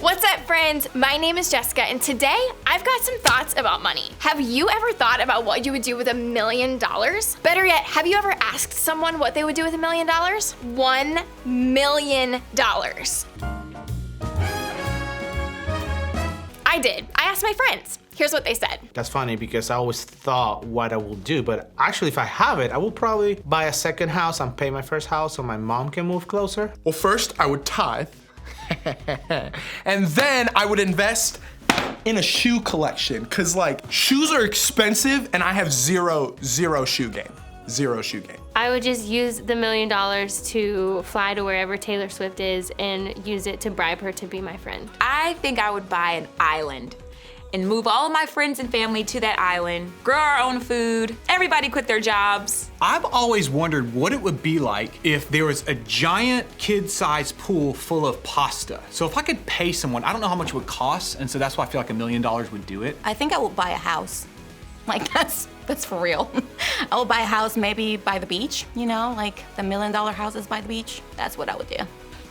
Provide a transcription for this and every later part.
What's up, friends? My name is Jessica, and today I've got some thoughts about money. Have you ever thought about what you would do with $1 million? Better yet, have you ever asked someone what they would do with $1 million? $1 million. I did. I asked my friends. Here's what they said. That's funny because I always thought what I will do, but actually if I have it, I will probably buy a second house and pay my first house so my mom can move closer. Well, first I would tithe, and then I would invest in a shoe collection, cause like shoes are expensive and I have zero shoe game. Zero shoe game. I would just use the $1 million to fly to wherever Taylor Swift is and use it to bribe her to be my friend. I think I would buy an island and move all of my friends and family to that island, grow our own food, everybody quit their jobs. I've always wondered what it would be like if there was a giant kid-sized pool full of pasta. So if I could pay someone, I don't know how much it would cost, and so that's why I feel like $1 million would do it. I think I would buy a house. Like that's for real. I would buy a house maybe by the beach, you know, like the $1 million houses by the beach. That's what I would do.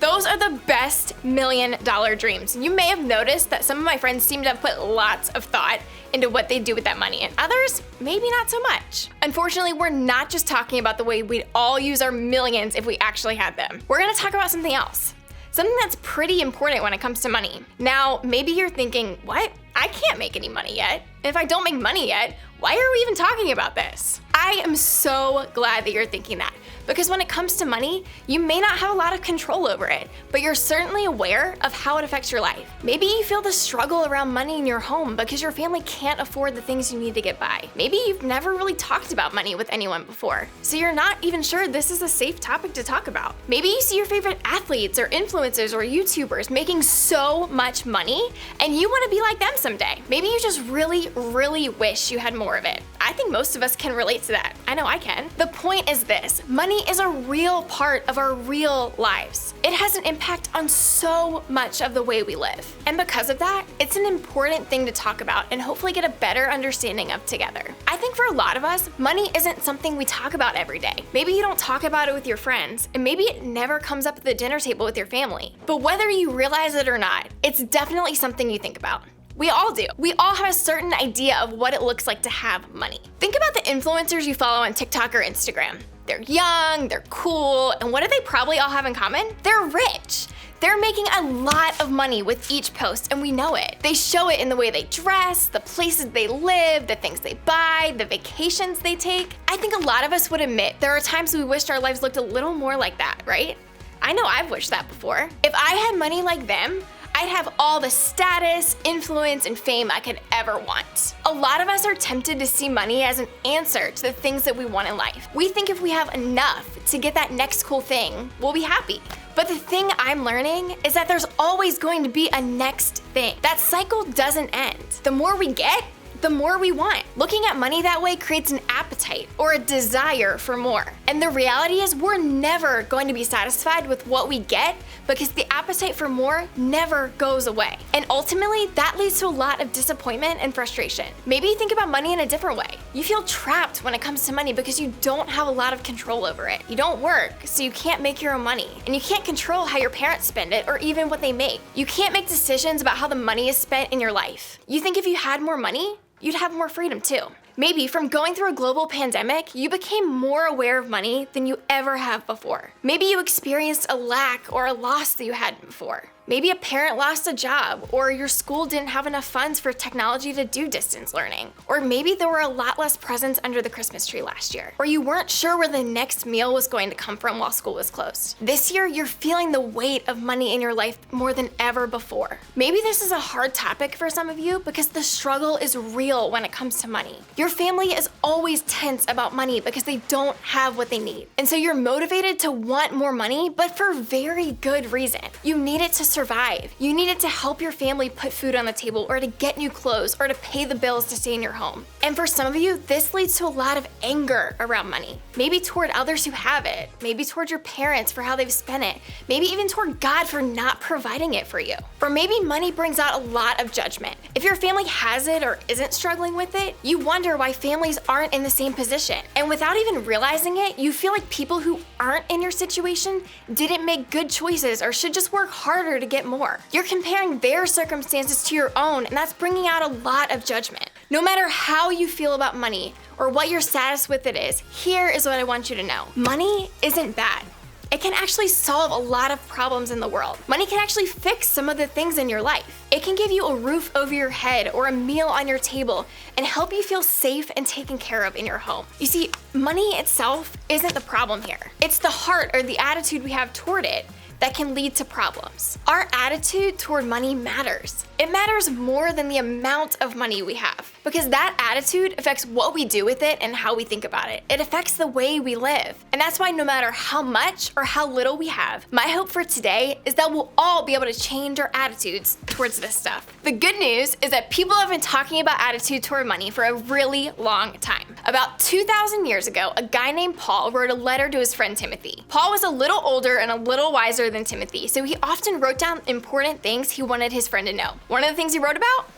Those are the best $1 million dreams. You may have noticed that some of my friends seem to have put lots of thought into what they do with that money, and others, maybe not so much. Unfortunately, we're not just talking about the way we'd all use our millions if we actually had them. We're gonna talk about something else. Something that's pretty important when it comes to money. Now, maybe you're thinking, what? I can't make any money yet. And if I don't make money yet, why are we even talking about this? I am so glad that you're thinking that, because when it comes to money, you may not have a lot of control over it, but you're certainly aware of how it affects your life. Maybe you feel the struggle around money in your home because your family can't afford the things you need to get by. Maybe you've never really talked about money with anyone before, so you're not even sure this is a safe topic to talk about. Maybe you see your favorite athletes or influencers or YouTubers making so much money and you want to be like them someday. Maybe you just really wish you had more of it. I think most of us can relate to that. I know I can. The point is this: money is a real part of our real lives. It has an impact on so much of the way we live. And because of that, it's an important thing to talk about and hopefully get a better understanding of together. I think for a lot of us, money isn't something we talk about every day. Maybe you don't talk about it with your friends, and maybe it never comes up at the dinner table with your family. But whether you realize it or not, it's definitely something you think about. We all do. We all have a certain idea of what it looks like to have money. Think about the influencers you follow on TikTok or Instagram. They're young, they're cool, and what do they probably all have in common? They're rich. They're making a lot of money with each post, and we know it. They show it in the way they dress, the places they live, the things they buy, the vacations they take. I think a lot of us would admit there are times we wished our lives looked a little more like that, right? I know I've wished that before. If I had money like them, I'd have all the status, influence, and fame I could ever want. A lot of us are tempted to see money as an answer to the things that we want in life. We think if we have enough to get that next cool thing, we'll be happy. But the thing I'm learning is that there's always going to be a next thing. That cycle doesn't end. The more we get, the more we want. Looking at money that way creates an appetite or a desire for more. And the reality is we're never going to be satisfied with what we get because the appetite for more never goes away. And ultimately, that leads to a lot of disappointment and frustration. Maybe you think about money in a different way. You feel trapped when it comes to money because you don't have a lot of control over it. You don't work, so you can't make your own money. And you can't control how your parents spend it or even what they make. You can't make decisions about how the money is spent in your life. You think if you had more money, you'd have more freedom too. Maybe from going through a global pandemic, you became more aware of money than you ever have before. Maybe you experienced a lack or a loss that you hadn't before. Maybe a parent lost a job, or your school didn't have enough funds for technology to do distance learning. Or maybe there were a lot less presents under the Christmas tree last year. Or you weren't sure where the next meal was going to come from while school was closed. This year, you're feeling the weight of money in your life more than ever before. Maybe this is a hard topic for some of you because the struggle is real when it comes to money. Your family is always tense about money because they don't have what they need. And so you're motivated to want more money, but for very good reason. You need it to survive. You need it to help your family put food on the table, or to get new clothes, or to pay the bills to stay in your home. And for some of you, this leads to a lot of anger around money. Maybe toward others who have it, maybe toward your parents for how they've spent it, maybe even toward God for not providing it for you. Or maybe money brings out a lot of judgment. If your family has it or isn't struggling with it, you wonder why families aren't in the same position. And without even realizing it, you feel like people who aren't in your situation didn't make good choices or should just work harder to get more. You're comparing their circumstances to your own, and that's bringing out a lot of judgment. No matter how you feel about money or what your status with it is, here is what I want you to know. Money isn't bad. It can actually solve a lot of problems in the world. Money can actually fix some of the things in your life. It can give you a roof over your head or a meal on your table and help you feel safe and taken care of in your home. You see, money itself isn't the problem here. It's the heart or the attitude we have toward it that can lead to problems. Our attitude toward money matters. It matters more than the amount of money we have, because that attitude affects what we do with it and how we think about it. It affects the way we live. And that's why no matter how much or how little we have, my hope for today is that we'll all be able to change our attitudes towards this stuff. The good news is that people have been talking about attitude toward money for a really long time. About 2,000 years ago, a guy named Paul wrote a letter to his friend Timothy. Paul was a little older and a little wiser than Timothy, so he often wrote down important things he wanted his friend to know. One of the things he wrote about?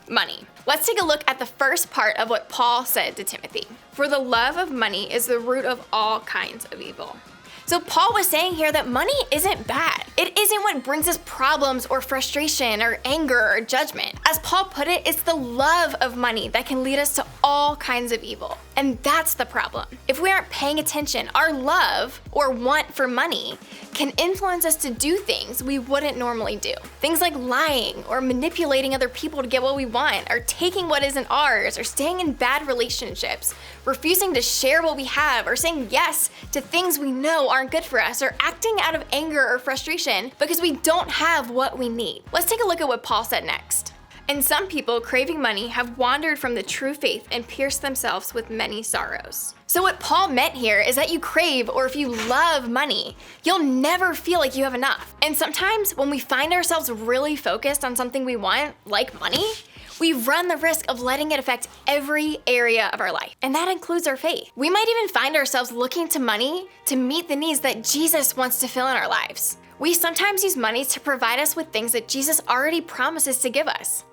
Money. Let's take a look at the first part of what Paul said to Timothy. For the love of money is the root of all kinds of evil. So Paul was saying here that money isn't bad. It isn't what brings us problems or frustration or anger or judgment. As Paul put it, it's the love of money that can lead us to all kinds of evil. And that's the problem. If we aren't paying attention, our love or want for money can influence us to do things we wouldn't normally do. Things like lying or manipulating other people to get what we want, or taking what isn't ours, or staying in bad relationships, refusing to share what we have, or saying yes to things we know aren't good for us, or acting out of anger or frustration because we don't have what we need. Let's take a look at what Paul said next. And some people, craving money, have wandered from the true faith and pierced themselves with many sorrows. So what Paul meant here is that you crave, or if you love money, you'll never feel like you have enough. And sometimes when we find ourselves really focused on something we want, like money, we run the risk of letting it affect every area of our life. And that includes our faith. We might even find ourselves looking to money to meet the needs that Jesus wants to fill in our lives. We sometimes use money to provide us with things that Jesus already promises to give us.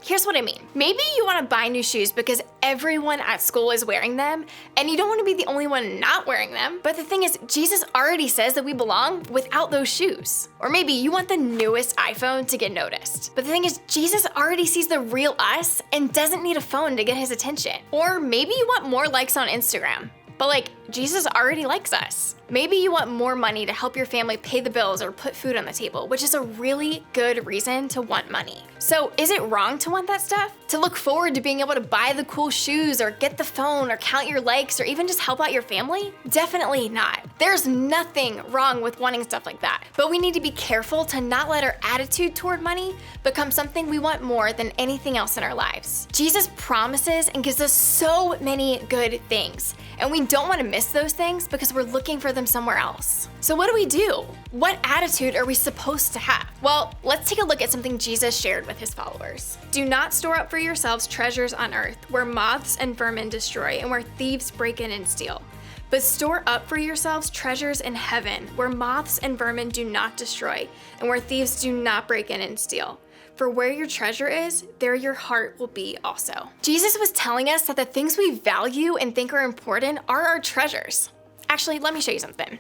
Here's what I mean. Maybe you want to buy new shoes because everyone at school is wearing them, and you don't want to be the only one not wearing them. But the thing is, Jesus already says that we belong without those shoes. Or maybe you want the newest iPhone to get noticed. But the thing is, Jesus already sees the real us and doesn't need a phone to get his attention. Or maybe you want more likes on Instagram. But Jesus already likes us. Maybe you want more money to help your family pay the bills or put food on the table, which is a really good reason to want money. So is it wrong to want that stuff? To look forward to being able to buy the cool shoes or get the phone or count your likes or even just help out your family? Definitely not. There's nothing wrong with wanting stuff like that. But we need to be careful to not let our attitude toward money become something we want more than anything else in our lives. Jesus promises and gives us so many good things, and we don't want to miss those things because we're looking for them somewhere else. So what do? What attitude are we supposed to have? Well, let's take a look at something Jesus shared with his followers. Do not store up for yourselves treasures on earth, where moths and vermin destroy and where thieves break in and steal. But store up for yourselves treasures in heaven, where moths and vermin do not destroy and where thieves do not break in and steal. For where your treasure is, there your heart will be also. Jesus was telling us that the things we value and think are important are our treasures. Actually, let me show you something.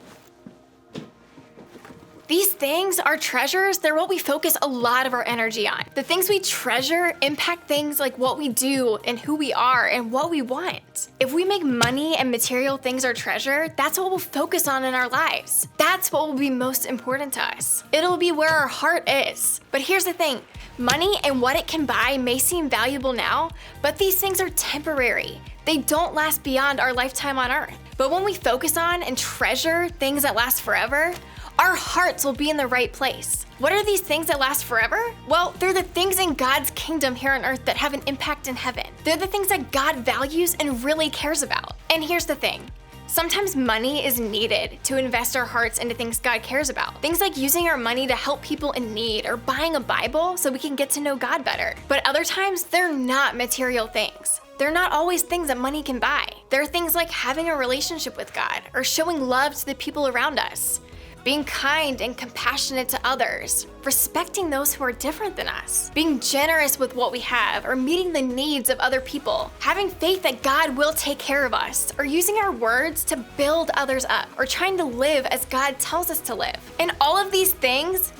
These things, our treasures, they're what we focus a lot of our energy on. The things we treasure impact things like what we do and who we are and what we want. If we make money and material things our treasure, that's what we'll focus on in our lives. That's what will be most important to us. It'll be where our heart is. But here's the thing, money and what it can buy may seem valuable now, but these things are temporary. They don't last beyond our lifetime on earth. But when we focus on and treasure things that last forever, our hearts will be in the right place. What are these things that last forever? Well, they're the things in God's kingdom here on earth that have an impact in heaven. They're the things that God values and really cares about. And here's the thing. Sometimes money is needed to invest our hearts into things God cares about. Things like using our money to help people in need or buying a Bible so we can get to know God better. But other times, they're not material things. They're not always things that money can buy. They're things like having a relationship with God or showing love to the people around us. being kind and compassionate to others, respecting those who are different than us, being generous with what we have, or meeting the needs of other people, having faith that God will take care of us, or using our words to build others up, or trying to live as God tells us to live. And all of these things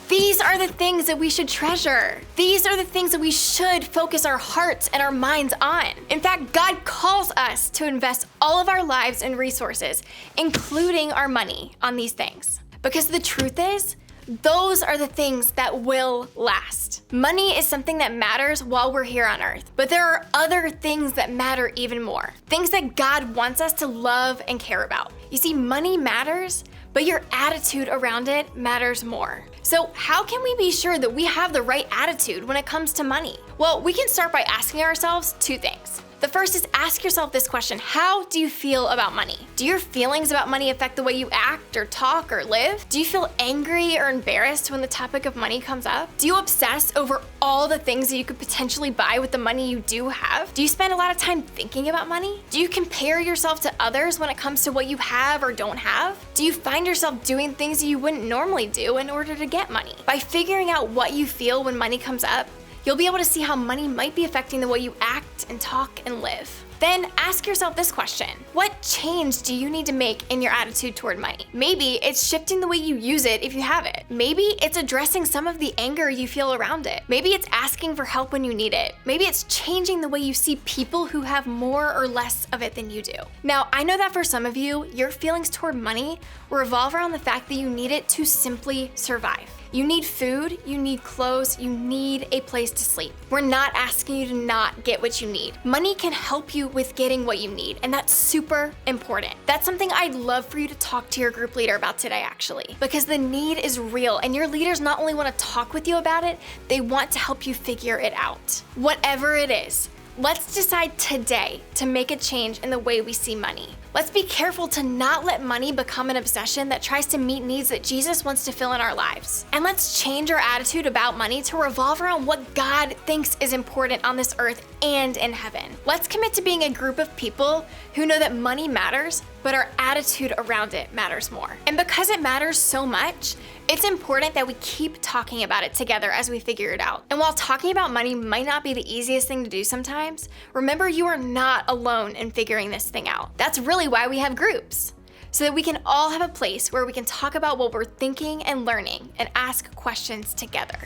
are the things that we should treasure. These are the things that we should focus our hearts and our minds on. In fact, God calls us to invest all of our lives and resources, including our money, on these things. Because the truth is, those are the things that will last. Money is something that matters while we're here on earth, but there are other things that matter even more. Things that God wants us to love and care about. You see, money matters, but your attitude around it matters more. So how can we be sure that we have the right attitude when it comes to money? Well, we can start by asking ourselves two things. The first is ask yourself this question: how do you feel about money? Do your feelings about money affect the way you act or talk or live? Do you feel angry or embarrassed when the topic of money comes up? Do you obsess over all the things that you could potentially buy with the money you do have? Do you spend a lot of time thinking about money? Do you compare yourself to others when it comes to what you have or don't have? Do you find yourself doing things that you wouldn't normally do in order to get money? By figuring out what you feel when money comes up, you'll be able to see how money might be affecting the way you act and talk and live. Then ask yourself this question: what change do you need to make in your attitude toward money? Maybe it's shifting the way you use it if you have it. Maybe it's addressing some of the anger you feel around it. Maybe it's asking for help when you need it. Maybe it's changing the way you see people who have more or less of it than you do. Now, I know that for some of you, your feelings toward money revolve around the fact that you need it to simply survive. You need food, you need clothes, you need a place to sleep. We're not asking you to not get what you need. Money can help you with getting what you need, and that's super important. That's something I'd love for you to talk to your group leader about today, actually, because the need is real, and your leaders not only want to talk with you about it, they want to help you figure it out. Whatever it is, let's decide today to make a change in the way we see money. Let's be careful to not let money become an obsession that tries to meet needs that Jesus wants to fill in our lives. And let's change our attitude about money to revolve around what God thinks is important on this earth and in heaven. Let's commit to being a group of people who know that money matters, but our attitude around it matters more. And because it matters so much, it's important that we keep talking about it together as we figure it out. And while talking about money might not be the easiest thing to do sometimes, remember you are not alone in figuring this thing out. That's really why we have groups, so that we can all have a place where we can talk about what we're thinking and learning and ask questions together.